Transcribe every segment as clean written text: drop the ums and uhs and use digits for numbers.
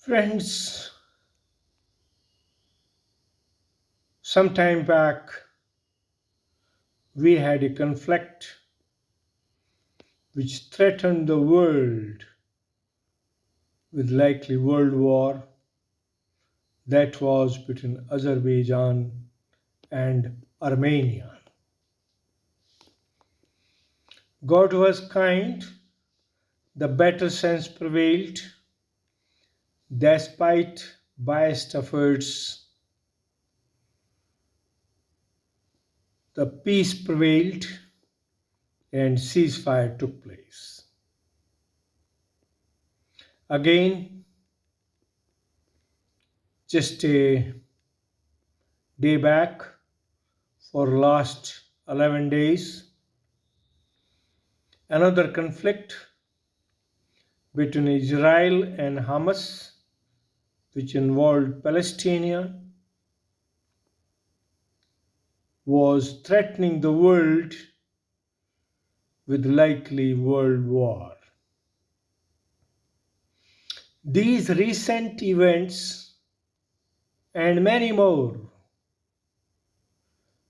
Friends, some time back we had a conflict which threatened the world with likely world war, that was between Azerbaijan and Armenia. God was kind, the better sense prevailed, despite biased efforts, the peace prevailed and ceasefire took place. Again, just a day back, for last 11 days, another conflict between Israel and Hamas, which involved Palestine, was threatening the world with likely world war. These recent events and many more,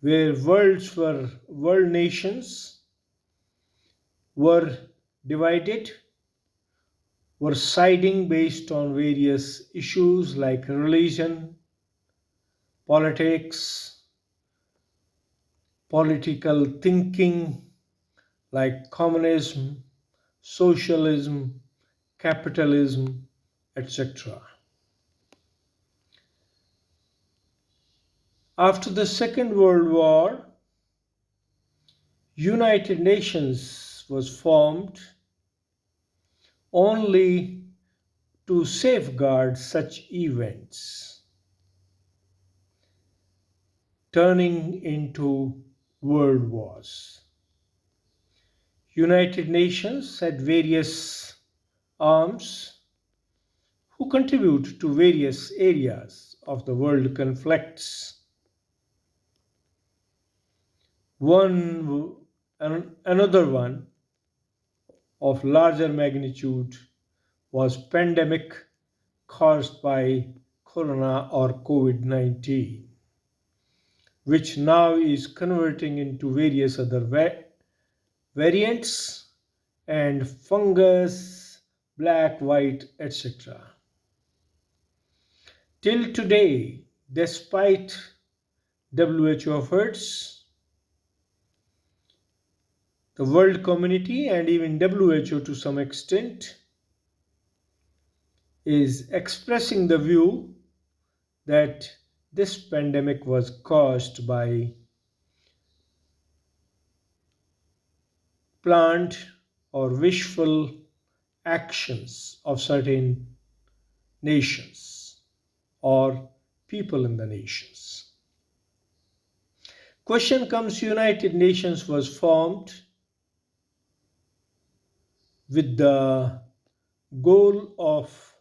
where world nations were divided, were siding based on various issues like religion, politics, political thinking like communism, socialism, capitalism, etc. After the Second World War, United Nations was formed only to safeguard such events, turning into world wars. United Nations had various arms who contribute to various areas of the world conflicts. Another one of larger magnitude was pandemic caused by corona or COVID-19, which now is converting into various other variants and fungus, black, white, etc. Till today, despite WHO efforts, the world community and even WHO to some extent is expressing the view that this pandemic was caused by planned or wishful actions of certain nations or people in the nations. Question comes, United Nations was formed with the goal of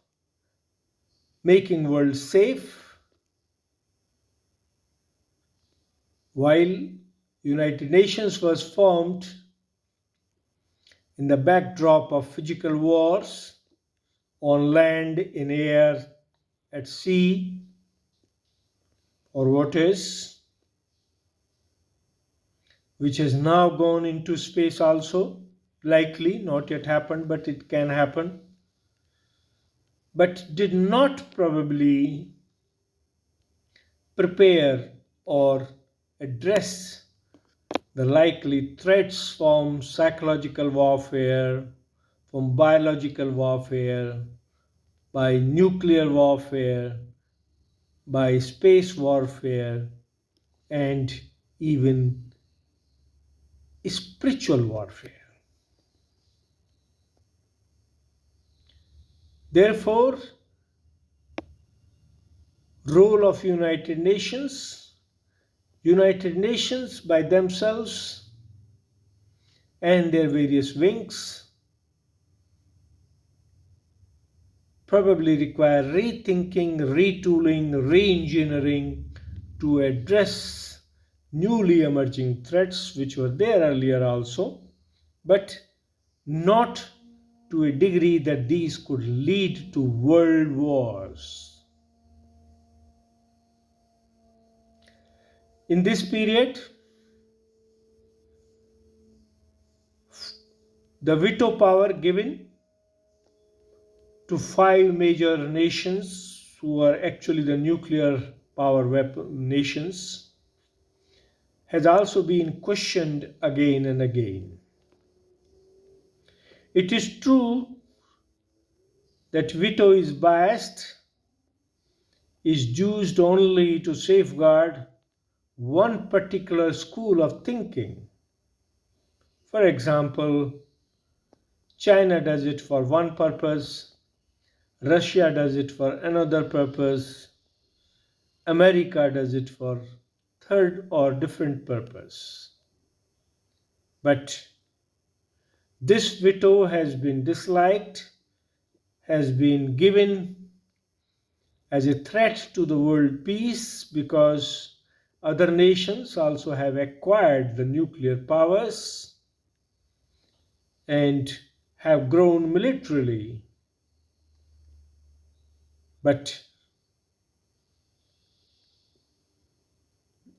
making world safe, while United Nations was formed in the backdrop of physical wars on land, in air, at sea, or waters, which has now gone into space also, likely, not yet happened, but it can happen, but did not probably prepare or address the likely threats from psychological warfare, from biological warfare, by nuclear warfare, by space warfare, and even spiritual warfare. Therefore, role of United Nations by themselves and their various wings probably require rethinking, retooling, re-engineering to address newly emerging threats which were there earlier also, but not to a degree that these could lead to world wars. In this period, the veto power given to five major nations who are actually the nuclear power weapon nations has also been questioned again and again. It is true that veto is biased, is used only to safeguard one particular school of thinking. For example, China does it for one purpose, Russia does it for another purpose, America does it for third or different purpose. But this veto has been disliked, has been given as a threat to the world peace because other nations also have acquired the nuclear powers and have grown militarily. But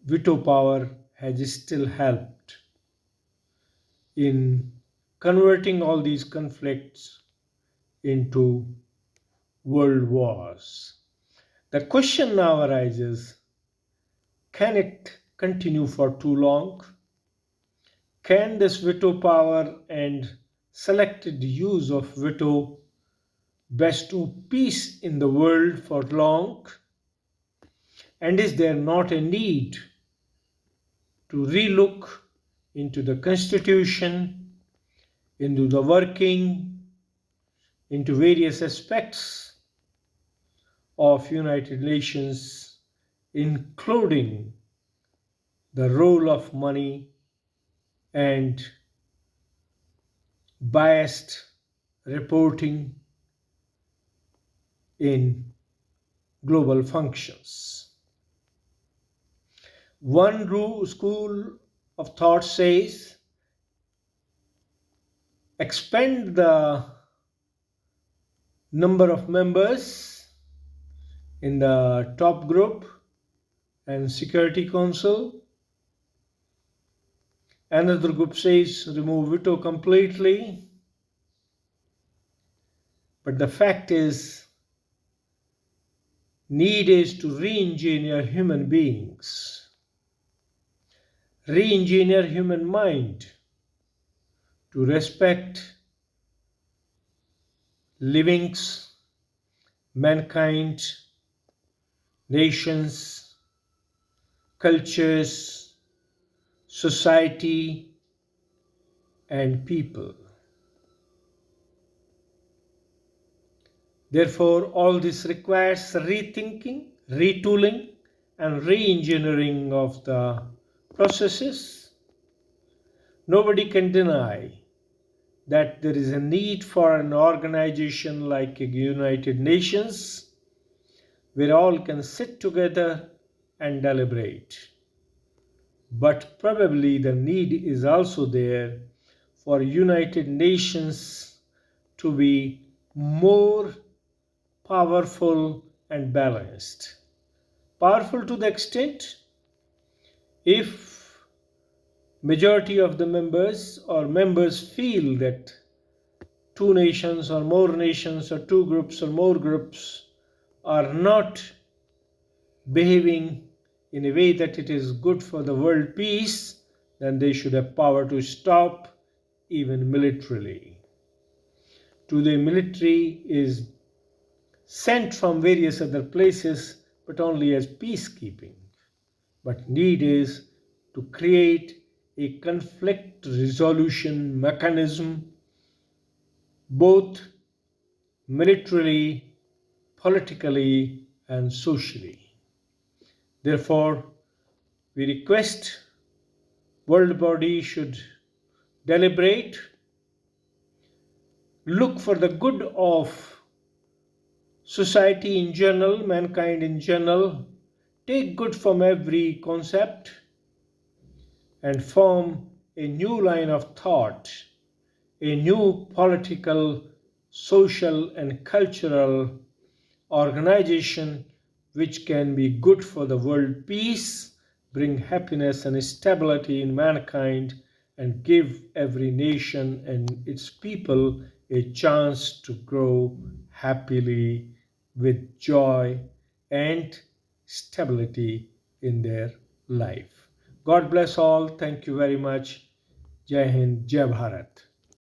veto power has still helped in converting all these conflicts into world wars. The question now arises, can it continue for too long? Can this veto power and selected use of veto bestow peace in the world for long? And is there not a need to relook into the constitution, into the working, into various aspects of United Nations, including the role of money and biased reporting in global functions? One school of thought says expand the number of members in the top group and Security Council. Another group says remove veto completely. But the fact is, need is to re-engineer human beings, re-engineer human mind to respect livings, mankind, nations, cultures, society, and people. Therefore, all this requires rethinking, retooling, and re-engineering of the processes. Nobody can deny that there is a need for an organization like the United Nations where all can sit together and deliberate. But probably the need is also there for United Nations to be more powerful and balanced. Powerful to the extent if majority of the members or members feel that two nations or more nations or two groups or more groups are not behaving in a way that it is good for the world peace, then they should have power to stop even militarily. Today military is sent from various other places but only as peacekeeping. But need is to create a conflict resolution mechanism both militarily, politically, and socially. Therefore, we request world body should deliberate, look for the good of society in general, mankind in general, take good from every concept and form a new line of thought, a new political social and cultural organization which can be good for the world peace, bring happiness and stability in mankind, and give every nation and its people a chance to grow happily with joy and stability in their life. God bless all. Thank you very much. Jai Hind, Jai Bharat.